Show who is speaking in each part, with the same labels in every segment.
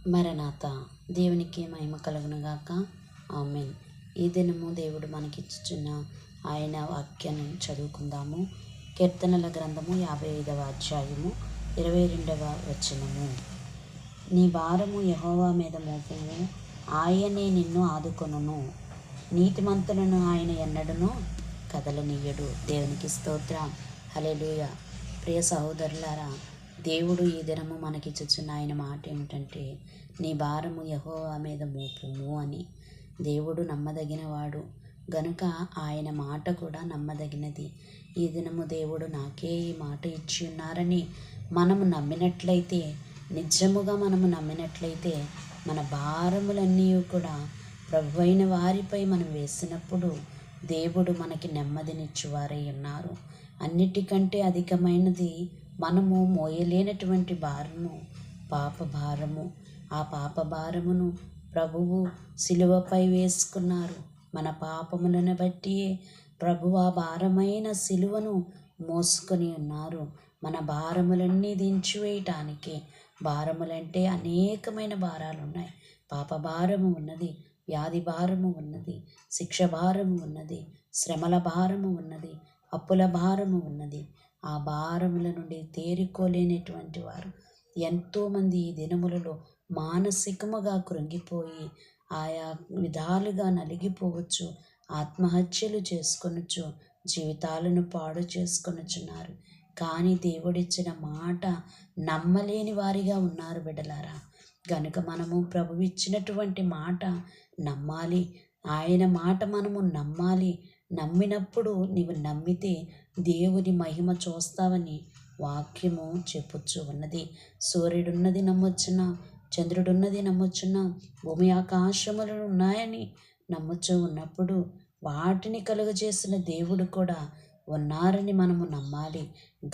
Speaker 1: మరణాత. దేవునికి మహిమ కలుగునుగాక. ఆమెన్. ఈ దినము దేవుడు మనకిచ్చుచున్న ఆయన వాక్యాన్ని చదువుకుందాము. కీర్తనల గ్రంథము 55వ అధ్యాయము 22వ వచనము. నీ భారము యెహోవా మీద మోపుము, ఆయనే నిన్ను ఆదుకొనును. నీతిమంతులను ఆయన ఎన్నడూను కదలనీయడు. దేవునికి స్తోత్రం. హల్లెలూయా. ప్రియ సహోదరులారా, దేవుడు ఈ దినము మనకిచ్చుచున్న ఆయన మాట ఏమిటంటే, నీ భారము యెహోవా మీద మోపుము అని. దేవుడు నమ్మదగినవాడు గనుక ఆయన మాట కూడా నమ్మదగినది. ఈ దినము దేవుడు నాకే ఈ మాట ఇచ్చి ఉన్నారని మనము నమ్మినట్లయితే, నిజముగా మనము నమ్మినట్లయితే, మన భారములన్నీ కూడా ప్రభువైన వారిపై మనం వేసినప్పుడు దేవుడు మనకి నెమ్మదినిచ్చువారై ఉన్నారు. అన్నిటికంటే అధికమైనది మనము మోయలేనటువంటి భారము పాప భారము. ఆ పాప భారమును ప్రభువు సిలువపై వేసుకున్నారు. మన పాపములను బట్టి ప్రభువు ఆ భారమైన సిలువను మోసుకొని ఉన్నారు. మన భారములన్నీ దించివేయటానికి. భారములంటే అనేకమైన భారాలు ఉన్నాయి. పాప భారము ఉన్నది, వ్యాధి భారము ఉన్నది, శిక్ష భారము ఉన్నది, శ్రమల భారము ఉన్నది, అప్పుల భారము ఉన్నది. ఆ భారముల నుండి తేరుకోలేనటువంటి వారు ఎంతోమంది ఈ దినములలో మానసికముగా కృంగిపోయి ఆయా విధాలుగా నలిగిపోవచ్చు, ఆత్మహత్యలు చేసుకొనొచ్చు, జీవితాలను పాడు చేసుకొనుచున్నారు. కానీ దేవుడిచ్చిన మాట నమ్మలేని వారిగా ఉన్నారు బిడ్డలారా. గనుక మనము ప్రభు ఇచ్చినటువంటి మాట నమ్మాలి. ఆయన మాట మనము నమ్మాలి. నమ్మినప్పుడు నీవు నమ్మితే దేవుని మహిమ చూస్తావని వాక్యము చెప్పుచ్చు ఉన్నది. సూర్యుడున్నది నమ్మొచ్చునా, చంద్రుడున్నది నమ్మొచ్చునా, భూమి ఆకాశములు ఉన్నాయని నమ్ముచూ ఉన్నప్పుడు వాటిని కలుగజేసిన దేవుడు కూడా ఉన్నారని మనము నమ్మాలి.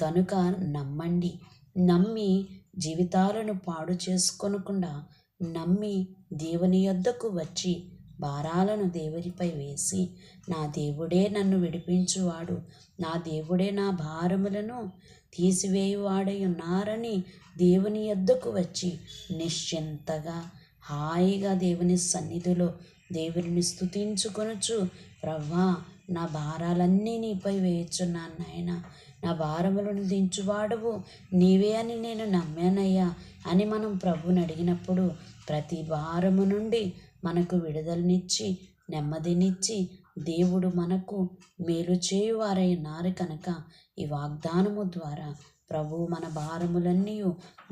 Speaker 1: గనుక నమ్మండి. నమ్మి జీవితాలను పాడు చేసుకొనకుండా నమ్మి దేవుని యొద్దకు వచ్చి భారాలను దేవునిపై వేసి, నా దేవుడే నన్ను విడిపించువాడు, నా దేవుడే నా భారములను తీసివేయువాడై ఉన్నారని దేవుని యొద్దకు వచ్చి నిశ్చింతగా హాయిగా దేవుని సన్నిధిలో దేవుని స్తుతించుకొనుచు, ప్రభువా నా భారాలన్నీ నీపై వేయుచున్నాను నాయన, నా భారములను దించువాడవు నీవే అని నేను నమ్మానయ్యా అని మనం ప్రభువుని అడిగినప్పుడు ప్రతి భారము నుండి మనకు విడుదలనిచ్చి నెమ్మదినిచ్చి దేవుడు మనకు మేలు చేయువారై ఉన్నారు. కనుక ఈ వాగ్దానము ద్వారా ప్రభువు మన భారములన్నీ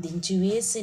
Speaker 1: దించివేసి